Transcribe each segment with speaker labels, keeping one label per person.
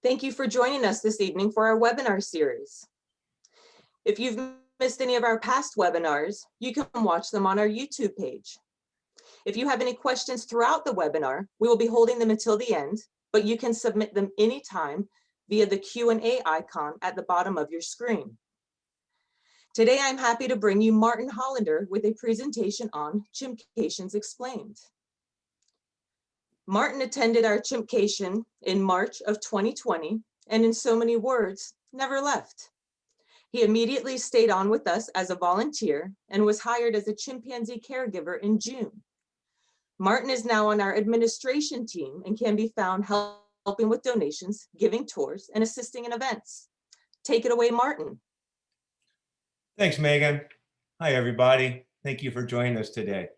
Speaker 1: Thank you for joining us this evening for our webinar series. If you've missed any of our past webinars, you can watch them on our YouTube page. If you have any questions throughout the webinar, we will be holding them until the end, but you can submit them anytime via the Q&A icon at the bottom of your screen. Today, I'm happy to bring you Martin Hollander with a presentation on Chimpcations Explained. Martin attended our Chimpcation in March of 2020, and in so many words, never left. He immediately stayed on with us as a volunteer and was hired as a chimpanzee caregiver in June. Martin is now on our administration team and can be found helping with donations, giving tours, and assisting in events. Take it away, Martin.
Speaker 2: Thanks, Megan. Hi, everybody. Thank you for joining us today.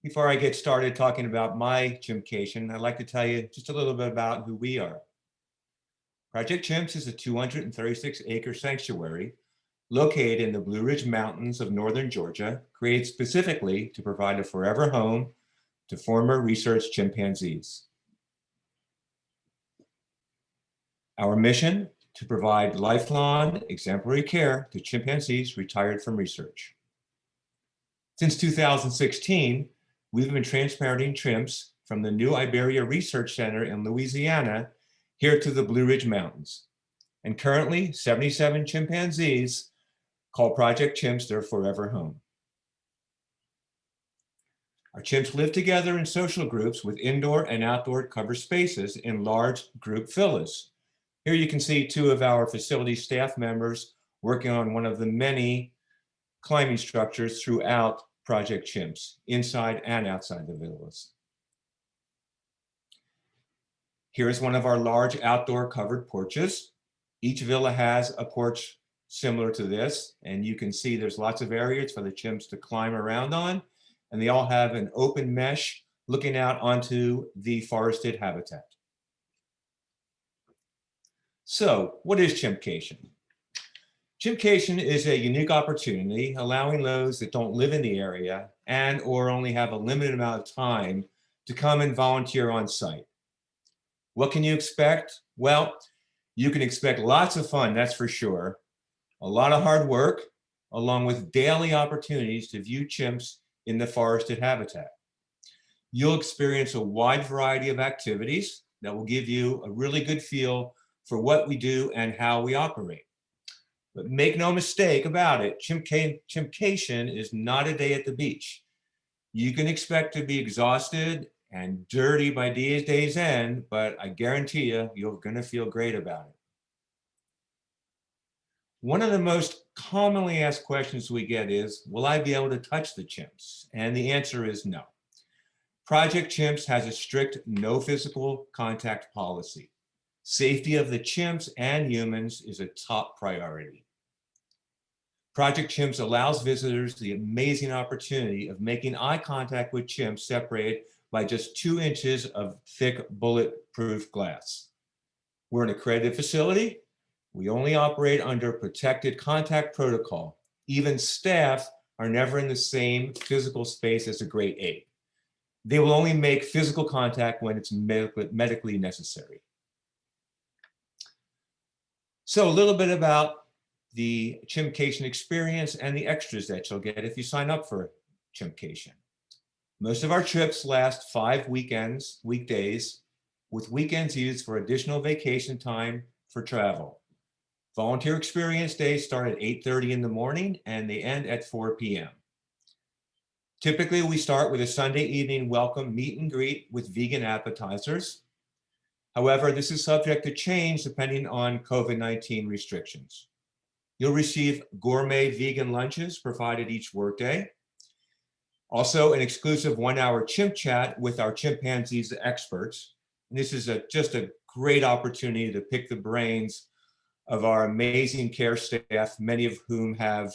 Speaker 2: Before I get started talking about my Chimpcation, I'd like to tell you just a little bit about who we are. Project Chimps is a 236-acre sanctuary located in the Blue Ridge Mountains of northern Georgia, created specifically to provide a forever home to former research chimpanzees. Our mission: to provide lifelong exemplary care to chimpanzees retired from research. Since 2016, we've been transplanting chimps from the New Iberia Research Center in Louisiana here to the Blue Ridge Mountains. And currently, 77 chimpanzees call Project Chimps their forever home. Our chimps live together in social groups with indoor and outdoor covered spaces in large group villas. Here you can see two of our facility staff members working on one of the many climbing structures throughout Project Chimps, inside and outside the villas. Here's one of our large outdoor covered porches. Each villa has a porch similar to this, and you can see there's lots of areas for the chimps to climb around on, and they all have an open mesh looking out onto the forested habitat. So, what is Chimpcation? Chimpcation is a unique opportunity allowing those that don't live in the area and or only have a limited amount of time to come and volunteer on site. What can you expect? Well, you can expect lots of fun, that's for sure. A lot of hard work, along with daily opportunities to view chimps in the forested habitat. You'll experience a wide variety of activities that will give you a really good feel for what we do and how we operate. But make no mistake about it, Chimpcation is not a day at the beach. You can expect to be exhausted and dirty by day's end, but I guarantee you, you're gonna feel great about it. One of the most commonly asked questions we get is, will I be able to touch the chimps? And the answer is no. Project Chimps has a strict no physical contact policy. Safety of the chimps and humans is a top priority. Project Chimps allows visitors the amazing opportunity of making eye contact with chimps separated by just 2 inches of thick bulletproof glass. We're an accredited facility. We only operate under protected contact protocol. Even staff are never in the same physical space as a great ape. They will only make physical contact when it's medically necessary. So a little bit about the Chimpcation experience and the extras that you'll get if you sign up for Chimpcation. Most of our trips last 5 weekdays, with weekends used for additional vacation time for travel. Volunteer experience days start at 8:30 in the morning and they end at 4 p.m. Typically, we start with a Sunday evening welcome meet and greet with vegan appetizers. However, this is subject to change depending on COVID-19 restrictions. You'll receive gourmet vegan lunches provided each workday. Also, an exclusive 1-hour chimp chat with our chimpanzees experts. And this is just a great opportunity to pick the brains of our amazing care staff, many of whom have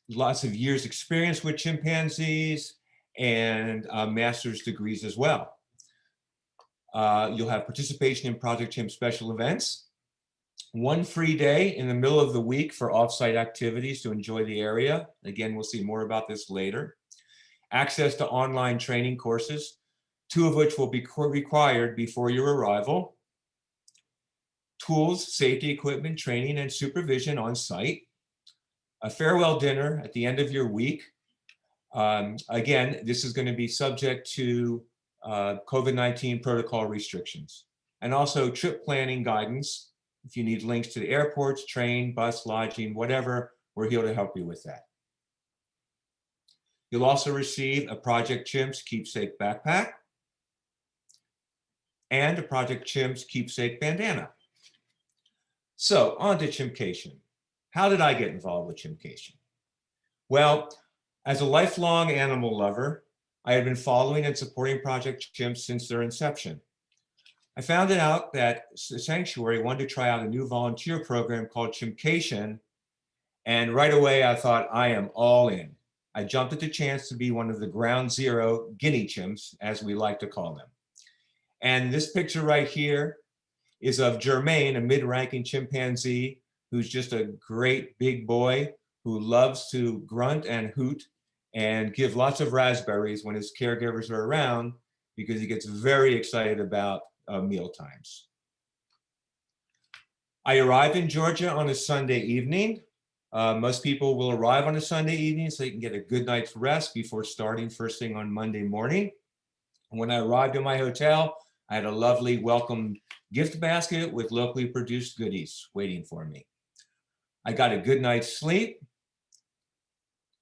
Speaker 2: lots of years experience with chimpanzees and master's degrees as well. You'll have participation in Project Chimp special events, 1 free day in the middle of the week for off-site activities to enjoy the area. Again, we'll see more about this later. Access to online training courses 2 of which will be required before your arrival. Tools, safety equipment, training, and supervision on site. A farewell dinner at the end of your week. Again, this is going to be subject to COVID-19 protocol restrictions. And also trip planning guidance. If you need links to the airports, train, bus, lodging, whatever, we're here to help you with that. You'll also receive a Project Chimps keepsake backpack and a Project Chimps keepsake bandana. So on to Chimpcation. How did I get involved with Chimpcation? Well, as a lifelong animal lover, I had been following and supporting Project Chimps since their inception. I found out that the sanctuary wanted to try out a new volunteer program called Chimpcation, and right away I thought, I am all in. I jumped at the chance to be one of the ground zero guinea chimps, as we like to call them. And this picture right here is of Jermaine, a mid-ranking chimpanzee who's just a great big boy who loves to grunt and hoot and give lots of raspberries when his caregivers are around because he gets very excited about meal times. I arrived in Georgia on a Sunday evening. Most people will arrive on a Sunday evening so they can get a good night's rest before starting first thing on Monday morning. And when I arrived in my hotel, I had a lovely welcome gift basket with locally produced goodies waiting for me. I got a good night's sleep.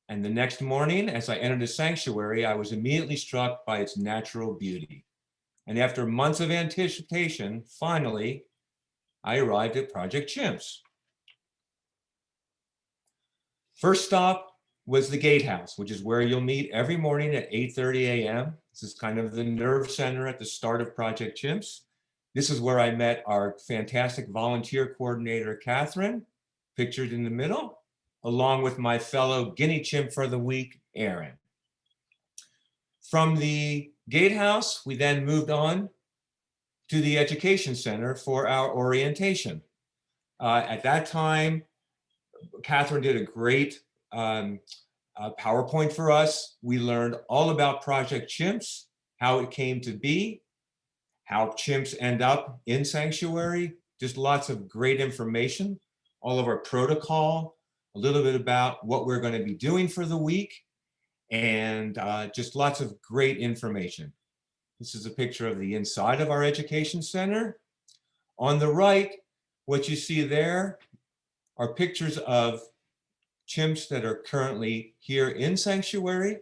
Speaker 2: And the next morning, as I entered the sanctuary, I was immediately struck by its natural beauty. And after months of anticipation, finally, I arrived at Project Chimps. First stop was the Gatehouse, which is where you'll meet every morning at 8:30 a.m. This is kind of the nerve center at the start of Project Chimps. This is where I met our fantastic volunteer coordinator, Catherine, pictured in the middle, along with my fellow guinea chimp for the week, Aaron. From the Gatehouse, we then moved on to the Education Center for our orientation. At that time, Catherine did a great PowerPoint for us. We learned all about Project Chimps, how it came to be, how chimps end up in sanctuary, just lots of great information, all of our protocol, a little bit about what we're going to be doing for the week, and just lots of great information. This is a picture of the inside of our education center. On the right, what you see there are pictures of chimps that are currently here in sanctuary.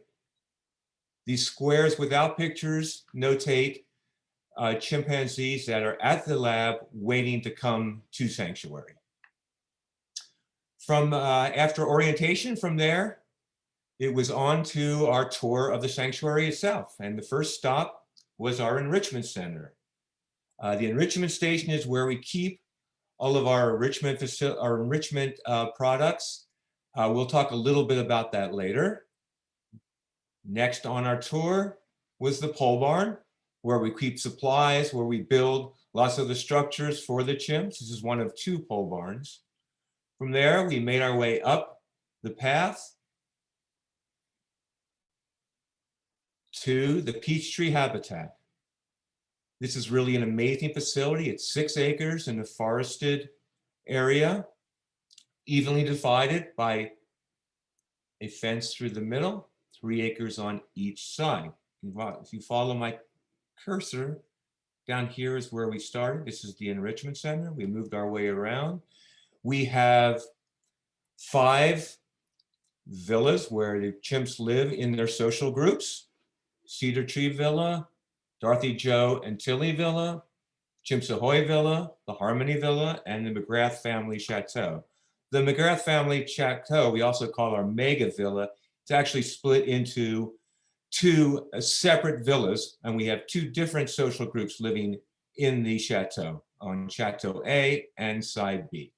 Speaker 2: These squares without pictures notate chimpanzees that are at the lab waiting to come to sanctuary. From after orientation from there, it was on to our tour of the sanctuary itself. And the first stop was our enrichment center. The enrichment station is where we keep all of our enrichment products. We'll talk a little bit about that later. Next on our tour was the pole barn, where we keep supplies, where we build lots of the structures for the chimps. This is one of 2 pole barns. From there, we made our way up the path to the Peachtree Habitat. This is really an amazing facility. It's 6 acres in a forested area, evenly divided by a fence through the middle, 3 acres on each side. If you follow my cursor, down here is where we started. This is the enrichment center. We moved our way around. We have 5 villas where the chimps live in their social groups. Cedar Tree Villa, Dorothy Joe and Tilly Villa, Chimps Ahoy Villa, the Harmony Villa, and the McGrath Family Chateau. The McGrath Family Chateau, we also call our Mega Villa. It's actually split into 2 separate villas, and we have 2 different social groups living in the chateau, on Chateau A and Side B.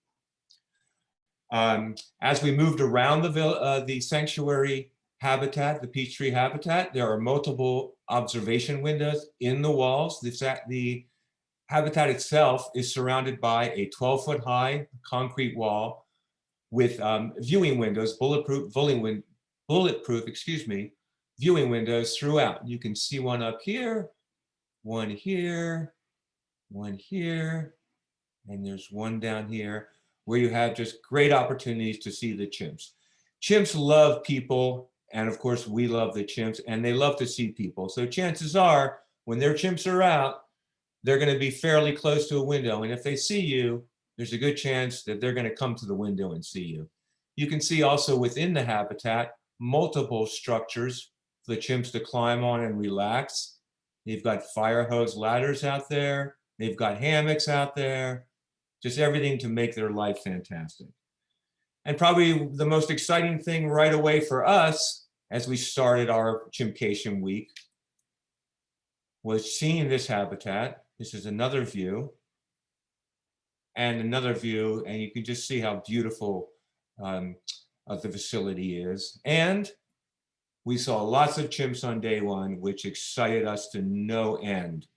Speaker 2: As we moved around the sanctuary habitat, the Peachtree Habitat, there are multiple observation windows in the walls. The habitat itself is surrounded by a 12-foot high concrete wall with viewing windows, bulletproof viewing windows throughout. You can see one up here one here, and there's one down here where you have just great opportunities to see the chimps. Chimps love people, and of course we love the chimps, and they love to see people. So chances are when their chimps are out, they're going to be fairly close to a window, and if they see you, there's a good chance that they're going to come to the window and see you. You can see also within the habitat multiple structures for the chimps to climb on and relax. They've got fire hose ladders out there. They've got hammocks out there. Just everything to make their life fantastic. And probably the most exciting thing right away for us as we started our Chimpcation week was seeing this habitat. This is another view and another view, and you can just see how beautiful of the facility is. And we saw lots of chimps on day one, which excited us to no end.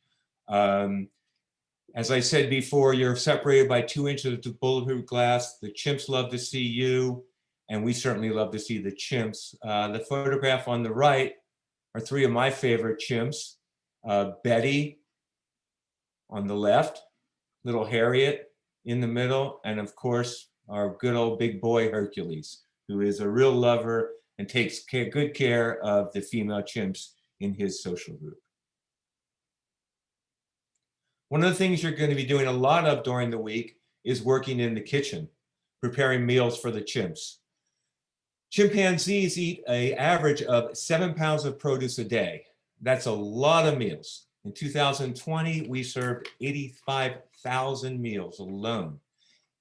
Speaker 2: As I said before, you're separated by 2 inches of bulletproof glass. The chimps love to see you, and we certainly love to see the chimps. The photograph on the right are 3 of my favorite chimps. Betty on the left, little Harriet in the middle, and of course, our good old big boy Hercules, who is a real lover and takes good care of the female chimps in his social group. One of the things you're going to be doing a lot of during the week is working in the kitchen, preparing meals for the chimps. Chimpanzees eat an average of 7 pounds of produce a day. That's a lot of meals. In 2020, we served 85,000 meals alone.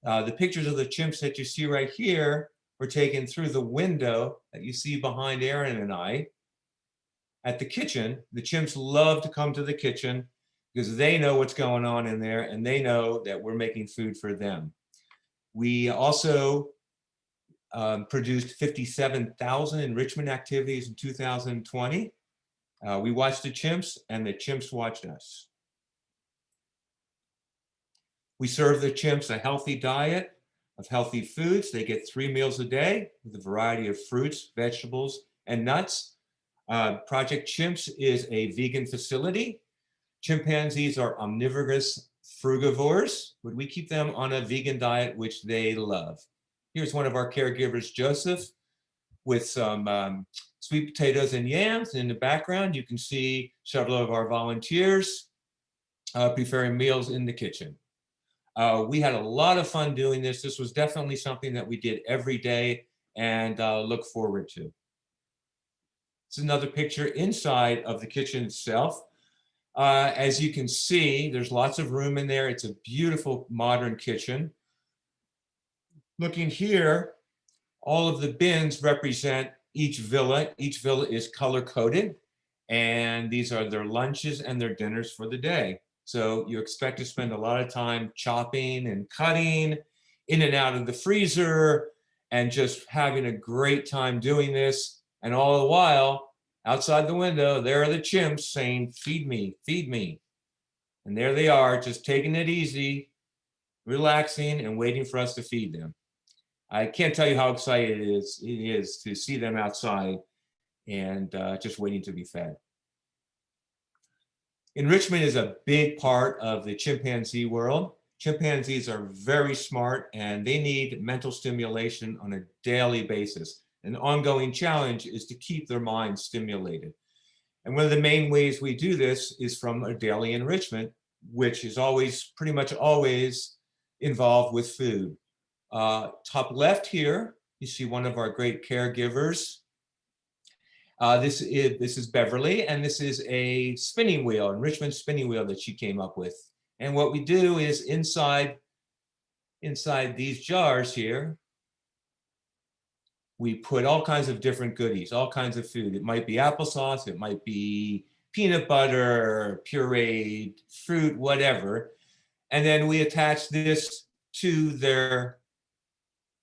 Speaker 2: The pictures of the chimps that you see right here were taken through the window that you see behind Aaron and I. At the kitchen, the chimps love to come to the kitchen because they know what's going on in there and they know that we're making food for them. We also produced 57,000 enrichment activities in 2020. We watched the chimps and the chimps watched us. We serve the chimps a healthy diet of healthy foods. They get 3 meals a day with a variety of fruits, vegetables, and nuts. Project Chimps is a vegan facility. Chimpanzees are omnivorous frugivores, but we keep them on a vegan diet, which they love. Here's one of our caregivers, Joseph, with some sweet potatoes and yams. In the background, you can see several of our volunteers preparing meals in the kitchen. We had a lot of fun doing this. This was definitely something that we did every day and look forward to. It's another picture inside of the kitchen itself. As you can see, there's lots of room in there. It's a beautiful modern kitchen. Looking here, all of the bins represent each villa. Each villa is color-coded, and these are their lunches and their dinners for the day. So you expect to spend a lot of time chopping and cutting in and out of the freezer and just having a great time doing this. And all the while, outside the window, there are the chimps saying, "Feed me, feed me." And there they are, just taking it easy, relaxing, and waiting for us to feed them. I can't tell you how excited it is to see them outside and just waiting to be fed. Enrichment is a big part of the chimpanzee world. Chimpanzees are very smart and they need mental stimulation on a daily basis. An ongoing challenge is to keep their minds stimulated. And one of the main ways we do this is from a daily enrichment, which is pretty much always involved with food. Top left here, you see one of our great caregivers. This is Beverly, and this is a spinning wheel, enrichment spinning wheel that she came up with. And what we do is inside these jars here, we put all kinds of different goodies, all kinds of food. It might be applesauce, it might be peanut butter, pureed fruit, whatever. And then we attach this to the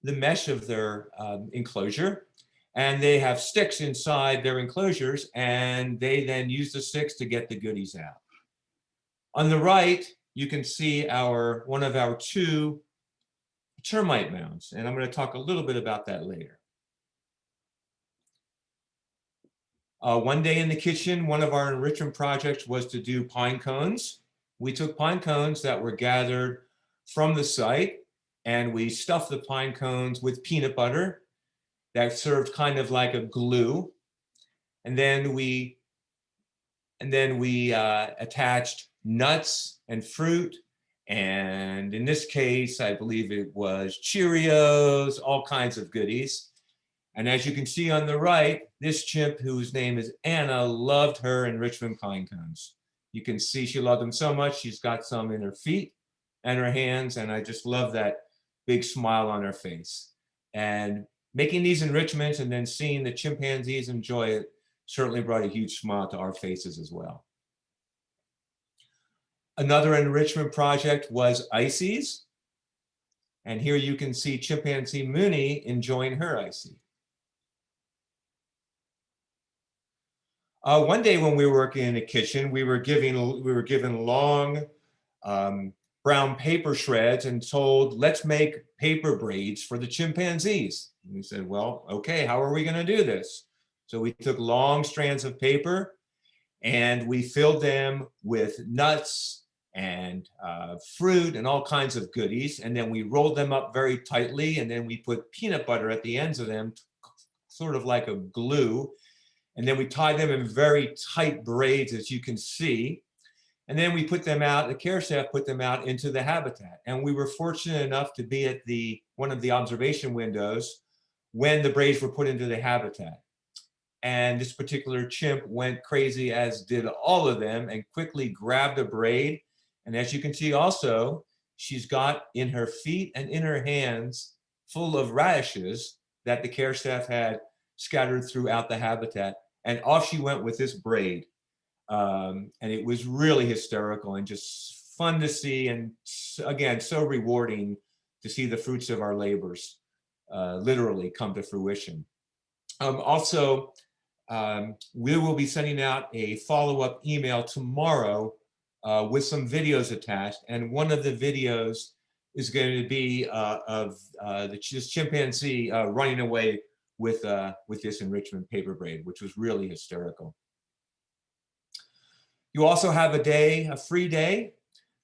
Speaker 2: mesh of their enclosure. And they have sticks inside their enclosures, and they then use the sticks to get the goodies out. On the right, you can see one of our 2 termite mounds, and I'm going to talk a little bit about that later. One day in the kitchen, one of our enrichment projects was to do pine cones. We took pine cones that were gathered from the site and we stuffed the pine cones with peanut butter that served kind of like a glue. And then we attached nuts and fruit. And in this case, I believe it was Cheerios, all kinds of goodies. And as you can see on the right, this chimp, whose name is Anna, loved her enrichment pine cones. You can see she loved them so much, she's got some in her feet and her hands, and I just love that big smile on her face. And making these enrichments and then seeing the chimpanzees enjoy it certainly brought a huge smile to our faces as well. Another enrichment project was ices. And here you can see chimpanzee Mooney enjoying her icy. One day when we were working in the kitchen, we were given long brown paper shreds and told, let's make paper braids for the chimpanzees. And we said, well, okay, how are we going to do this? So we took long strands of paper and we filled them with nuts and fruit and all kinds of goodies. And then we rolled them up very tightly. And then we put peanut butter at the ends of them, sort of like a glue. And then we tied them in very tight braids, as you can see. And then we put them out, the care staff put them out into the habitat. And we were fortunate enough to be at one of the observation windows when the braids were put into the habitat. And this particular chimp went crazy, as did all of them, and quickly grabbed a braid. And as you can see also, she's got in her feet and in her hands full of radishes that the care staff had scattered throughout the habitat. And off she went with this braid. And it was really hysterical and just fun to see. And again, so rewarding to see the fruits of our labors literally come to fruition. Also, we will be sending out a follow-up email tomorrow with some videos attached. And one of the videos is going to be of this chimpanzee running away with this enrichment paper braid, which was really hysterical. You also have a free day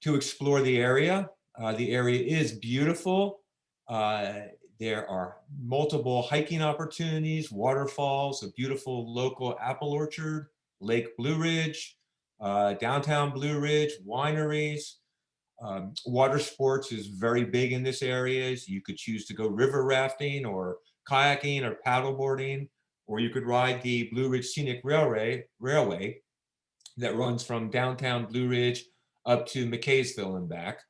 Speaker 2: to explore the area. The area is beautiful. There are multiple hiking opportunities, waterfalls, a beautiful local apple orchard, Lake Blue Ridge, downtown Blue Ridge, wineries. Water sports is very big in this area. You could choose to go river rafting or kayaking or paddleboarding, or you could ride the Blue Ridge Scenic Railway that runs from downtown Blue Ridge up to McKaysville and back.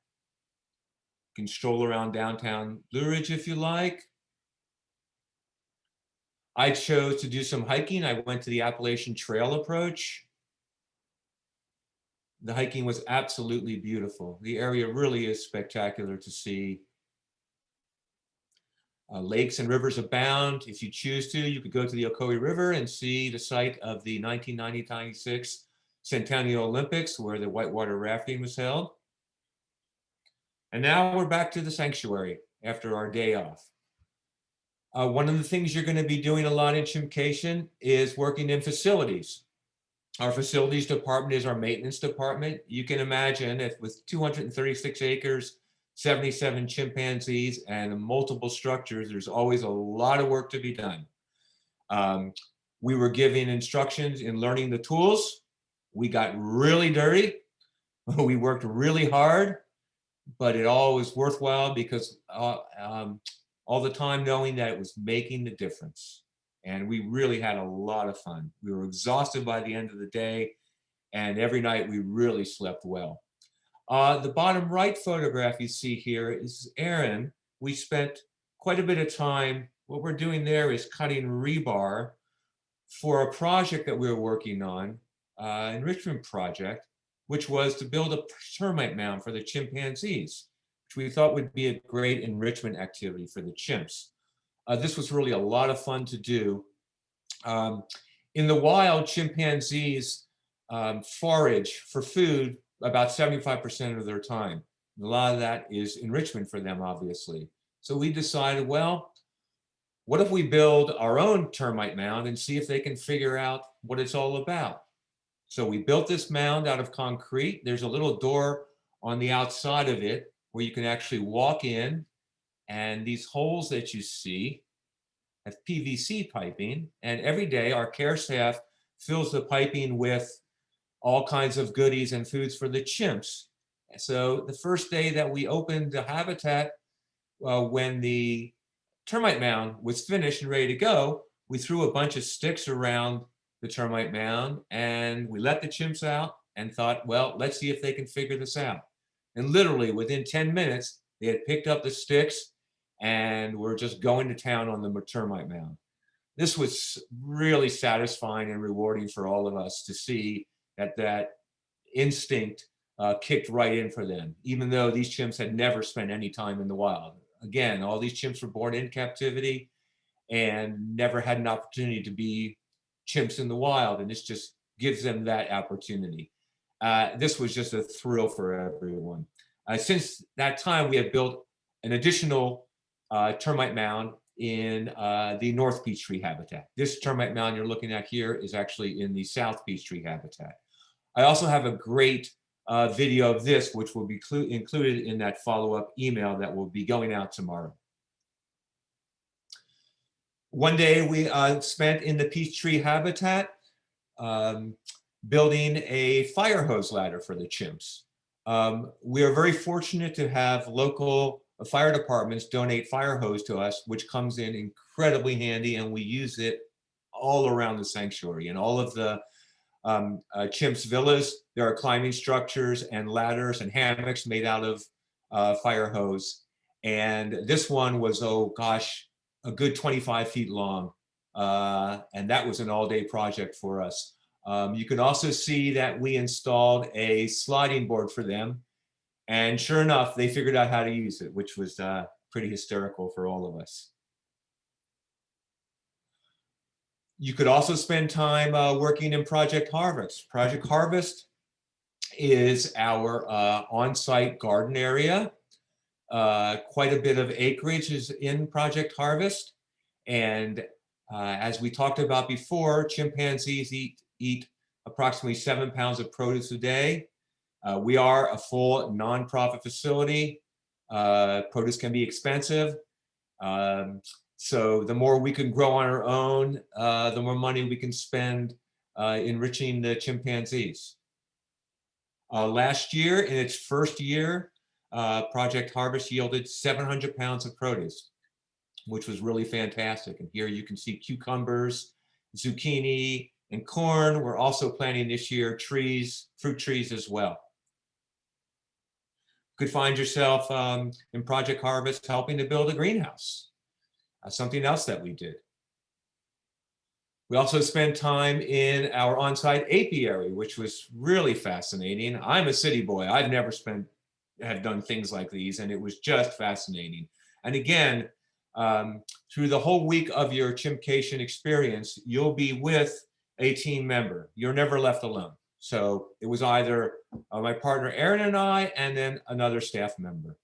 Speaker 2: You can stroll around downtown Blue Ridge if you like. I chose to do some hiking. I went to the Appalachian Trail approach. The hiking was absolutely beautiful. The area really is spectacular to see. Lakes and rivers abound. If you choose to, you could go to the Ocoee River and see the site of the 1996 Centennial Olympics, where the whitewater rafting was held. And now we're back to the sanctuary after our day off. One of the things you're going to be doing a lot in Chimpcation is working in facilities. Our facilities department is our maintenance department. You can imagine if with 236 acres, 77 chimpanzees, and multiple structures, there's always a lot of work to be done. We were giving instructions in learning the tools. We got really dirty. We worked really hard, but it all was worthwhile because all the time knowing that it was making the difference. And we really had a lot of fun. We were exhausted by the end of the day, and every night we really slept well. The bottom right photograph you see here is Aaron. We spent quite a bit of time. What we're doing there is cutting rebar for a project that we were working on, enrichment project, which was to build a termite mound for the chimpanzees, which we thought would be a great enrichment activity for the chimps. This was really a lot of fun to do. In the wild, chimpanzees forage for food about 75% of their time. A lot of that is enrichment for them, obviously. So we decided, well, what if we build our own termite mound and see if they can figure out what it's all about? So we built this mound out of concrete. There's a little door on the outside of it where you can actually walk in, and these holes that you see have PVC piping, and every day our care staff fills the piping with all kinds of goodies and foods for the chimps. So the first day that we opened the habitat, when the termite mound was finished and ready to go, we threw a bunch of sticks around the termite mound and we let the chimps out and thought, well, let's see if they can figure this out. And literally within 10 minutes, they had picked up the sticks and were just going to town on the termite mound. This was really satisfying and rewarding for all of us to see that instinct kicked right in for them, even though these chimps had never spent any time in the wild. Again, all these chimps were born in captivity and never had an opportunity to be chimps in the wild, and this just gives them that opportunity. This was just a thrill for everyone. Since that time, we have built an additional termite mound in the North Peachtree Habitat. This termite mound you're looking at here is actually in the South Peachtree Habitat. I also have a great video of this, which will be included in that follow-up email that will be going out tomorrow. One day we spent in the Peachtree Habitat building a fire hose ladder for the chimps. We are very fortunate to have local fire departments donate fire hose to us, which comes in incredibly handy, and we use it all around the sanctuary. And all of the chimps villas, there are climbing structures and ladders and hammocks made out of fire hose. And this one was, oh gosh, a good 25 feet long. And that was an all-day project for us. You can also see that we installed a sliding board for them. And sure enough, they figured out how to use it, which was pretty hysterical for all of us. You could also spend time working in Project Harvest. Project Harvest is our on-site garden area. Quite a bit of acreage is in Project Harvest. And as we talked about before, chimpanzees eat approximately 7 pounds of produce a day. We are a full nonprofit facility. Produce can be expensive. So the more we can grow on our own, the more money we can spend enriching the chimpanzees. Last year, in its first year, Project Harvest yielded 700 pounds of produce, which was really fantastic. And here you can see cucumbers, zucchini, and corn. We're also planting this year trees, fruit trees as well. You could find yourself in Project Harvest helping to build a greenhouse. Something else that we did. We also spent time in our on-site apiary, which was really fascinating. I'm a city boy. I've never have done things like these, and it was just fascinating. And again, through the whole week of your Chimpcation experience, you'll be with a team member. You're never left alone. So it was either my partner Aaron and I, and then another staff member.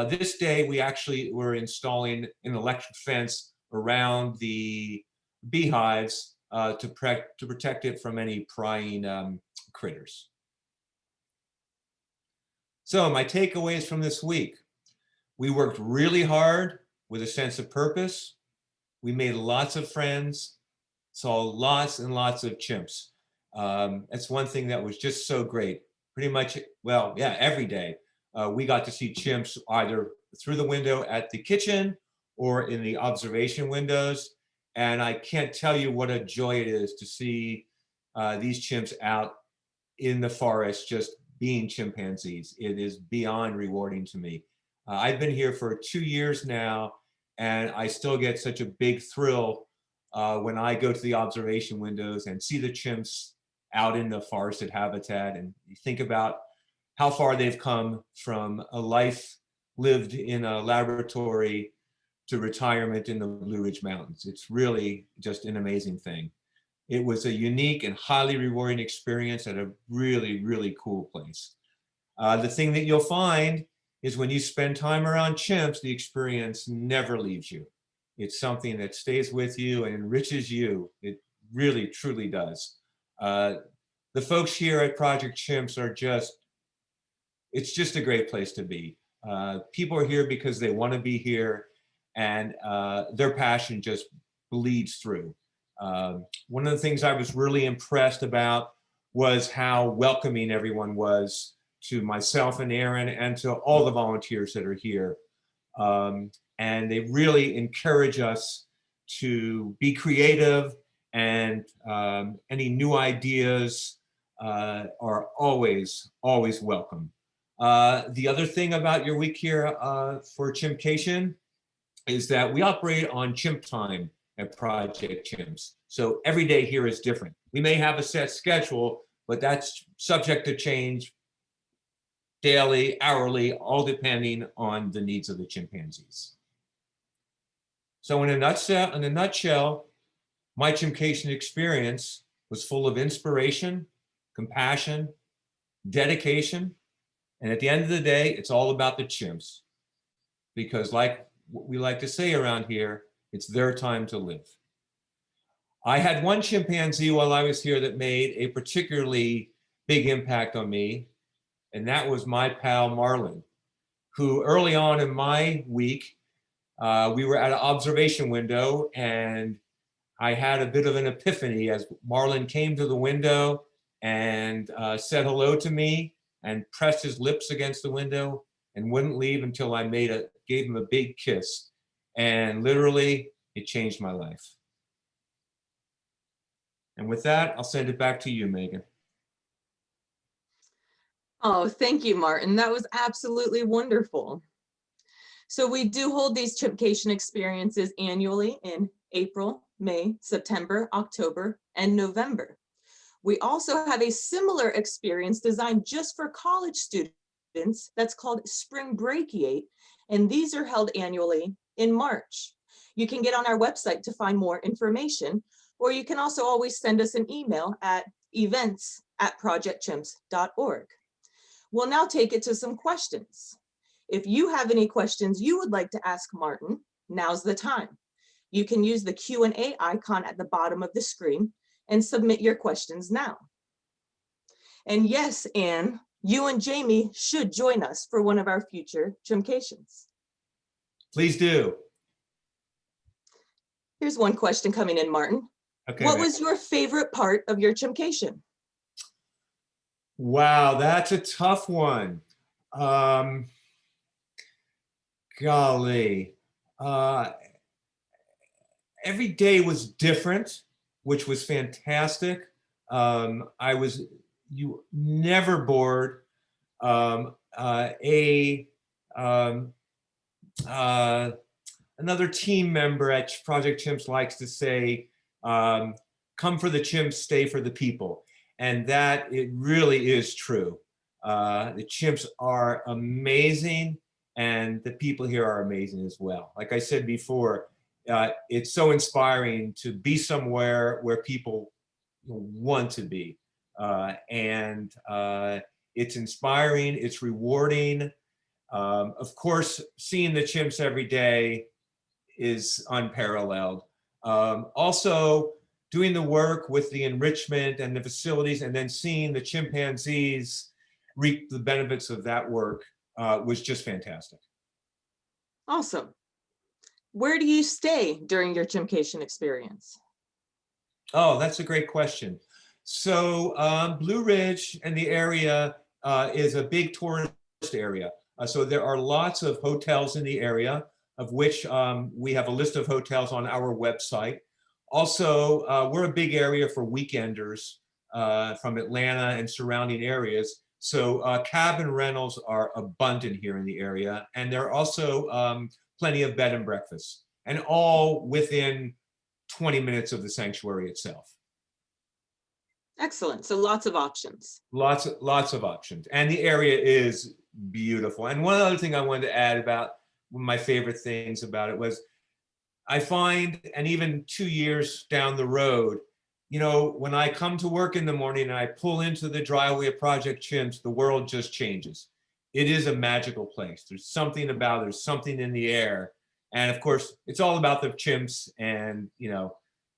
Speaker 2: This day, we actually were installing an electric fence around the beehives to protect it from any prying critters. So my takeaways from this week: we worked really hard with a sense of purpose. We made lots of friends, saw lots and lots of chimps. That's one thing that was just so great. Pretty much, well, yeah, every day we got to see chimps either through the window at the kitchen or in the observation windows. And I can't tell you what a joy it is to see these chimps out in the forest just being chimpanzees. It is beyond rewarding to me. I've been here for 2 years now, and I still get such a big thrill when I go to the observation windows and see the chimps out in the forested habitat, and you think about how far they've come from a life lived in a laboratory to retirement in the Blue Ridge Mountains. It's really just an amazing thing. It was a unique and highly rewarding experience at a really, really cool place. The thing that you'll find is when you spend time around chimps, the experience never leaves you. It's something that stays with you and enriches you. It really, truly does. The folks here at Project Chimps are it's just a great place to be. People are here because they want to be here, and their passion just bleeds through. One of the things I was really impressed about was how welcoming everyone was to myself and Aaron and to all the volunteers that are here. And they really encourage us to be creative, and any new ideas are always, always welcome. The other thing about your week here for Chimpcation is that we operate on chimp time at Project Chimps. So every day here is different. We may have a set schedule, but that's subject to change daily, hourly, all depending on the needs of the chimpanzees. So in a nutshell, my Chimpcation experience was full of inspiration, compassion, dedication, and at the end of the day, it's all about the chimps. Because like we like to say around here, it's their time to live. I had one chimpanzee while I was here that made a particularly big impact on me, and that was my pal Marlon, who early on in my week, we were at an observation window, and I had a bit of an epiphany as Marlon came to the window and said hello to me and pressed his lips against the window and wouldn't leave until I gave him a big kiss. And literally, it changed my life. And with that, I'll send it back to you, Megan.
Speaker 1: Oh, thank you, Martin. That was absolutely wonderful. So we do hold these Chimpcation experiences annually in April, May, September, October, and November. We also have a similar experience designed just for college students that's called Spring Breakiate, and these are held annually in March. You can get on our website to find more information, or you can also always send us an email at events@projectchimps.org. We'll now take it to some questions. If you have any questions you would like to ask Martin, now's the time. You can use the Q&A icon at the bottom of the screen and submit your questions now. And yes, Anne, you and Jamie should join us for one of our future Chimpcations.
Speaker 2: Please do.
Speaker 1: Here's one question coming in, Martin.
Speaker 2: Okay,
Speaker 1: what was your favorite part of your Chimpcation?
Speaker 2: Wow, that's a tough one. Golly. Every day was different, which was fantastic. You never bored. Another team member at Project Chimps likes to say, come for the chimps, stay for the people. And that it really is true. The chimps are amazing, and the people here are amazing as well. Like I said before, it's so inspiring to be somewhere where people want to be. It's inspiring, it's rewarding. Of course, seeing the chimps every day is unparalleled. Also, doing the work with the enrichment and the facilities, and then seeing the chimpanzees reap the benefits of that work was just fantastic.
Speaker 1: Awesome. Where do you stay during your Chimpcation experience?
Speaker 2: Oh, that's a great question. So Blue Ridge and the area is a big tourist area. So there are lots of hotels in the area, of which we have a list of hotels on our website. Also, we're a big area for weekenders from Atlanta and surrounding areas. So cabin rentals are abundant here in the area. And there are also plenty of bed and breakfasts, and all within 20 minutes of the sanctuary itself.
Speaker 1: Excellent. So lots of options.
Speaker 2: Lots of options. And the area is beautiful. And one other thing I wanted to add about one of my favorite things about it was I find, and even 2 years down the road, you know, when I come to work in the morning and I pull into the driveway of Project Chimps, the world just changes. It is a magical place. There's something about it, there's something in the air. And of course, it's all about the chimps and, you know,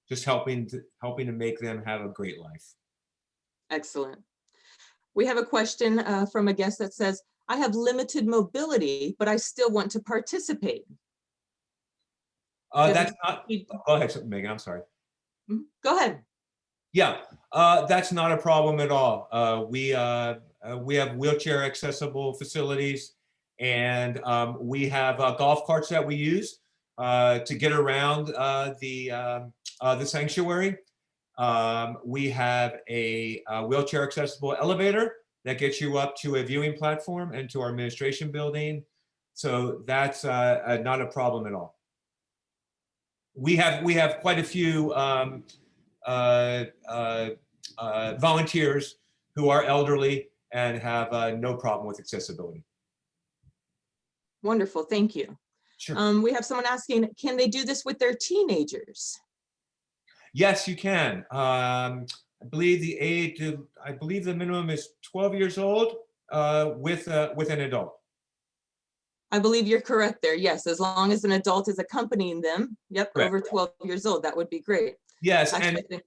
Speaker 2: just helping to make them have a great life.
Speaker 1: Excellent. We have a question from a guest that says, I have limited mobility, but I still want to participate.
Speaker 2: That's not, go ahead, Megan, I'm sorry.
Speaker 1: Go ahead.
Speaker 2: Yeah, that's not a problem at all. We have wheelchair accessible facilities, and we have golf carts that we use to get around the sanctuary. We have a wheelchair accessible elevator that gets you up to a viewing platform and to our administration building. So that's not a problem at all. We have quite a few volunteers who are elderly and have no problem with accessibility.
Speaker 1: Wonderful, thank you.
Speaker 2: Sure.
Speaker 1: We have someone asking, can they do this with their teenagers?
Speaker 2: Yes, you can. I believe the minimum is 12 years old with an adult.
Speaker 1: I believe you're correct there. Yes, as long as an adult is accompanying them. Yep,
Speaker 2: Correct.
Speaker 1: over 12 years old, that would be great.
Speaker 2: Yes,
Speaker 1: Actually,
Speaker 2: and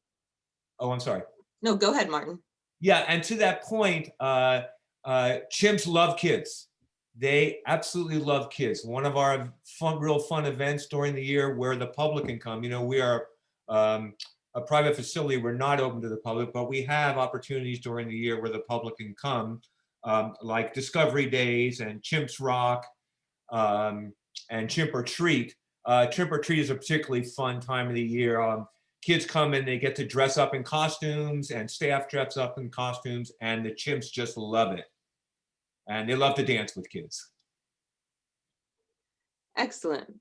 Speaker 2: oh, I'm sorry.
Speaker 1: No, go ahead, Martin.
Speaker 2: Yeah, and to that point, chimps love kids. They absolutely love kids. One of our real fun events during the year where the public can come. You know, we are a private facility. We're not open to the public, but we have opportunities during the year where the public can come, like Discovery Days and Chimps Rock and Chimp or Treat. Chimp or Treat is a particularly fun time of the year. Kids come and they get to dress up in costumes, and staff dress up in costumes, and the chimps just love it. And they love to dance with kids.
Speaker 1: Excellent.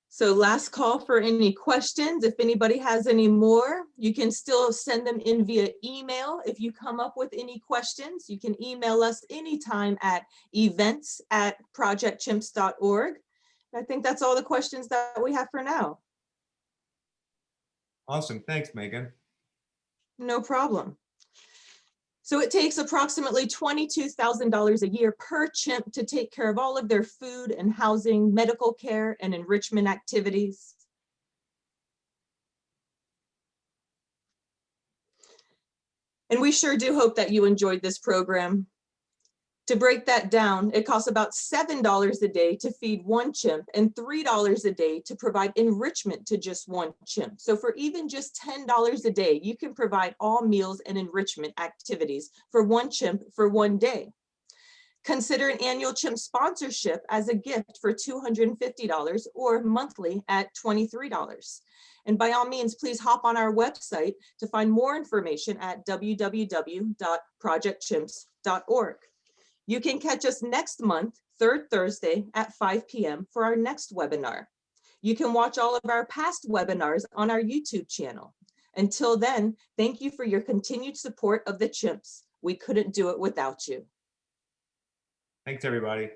Speaker 1: So last call for any questions. If anybody has any more, you can still send them in via email. If you come up with any questions, you can email us anytime at events@projectchimps.org. I think that's all the questions that we have for now.
Speaker 2: Awesome. Thanks, Megan.
Speaker 1: No problem. So it takes approximately $22,000 a year per chimp to take care of all of their food and housing, medical care, and enrichment activities. And we sure do hope that you enjoyed this program. To break that down, it costs about $7 a day to feed one chimp and $3 a day to provide enrichment to just one chimp. So for even just $10 a day, you can provide all meals and enrichment activities for one chimp for one day. Consider an annual chimp sponsorship as a gift for $250 or monthly at $23. And by all means, please hop on our website to find more information at www.projectchimps.org. You can catch us next month, third Thursday at 5 p.m. for our next webinar. You can watch all of our past webinars on our YouTube channel. Until then, thank you for your continued support of the chimps. We couldn't do it without you.
Speaker 2: Thanks, everybody.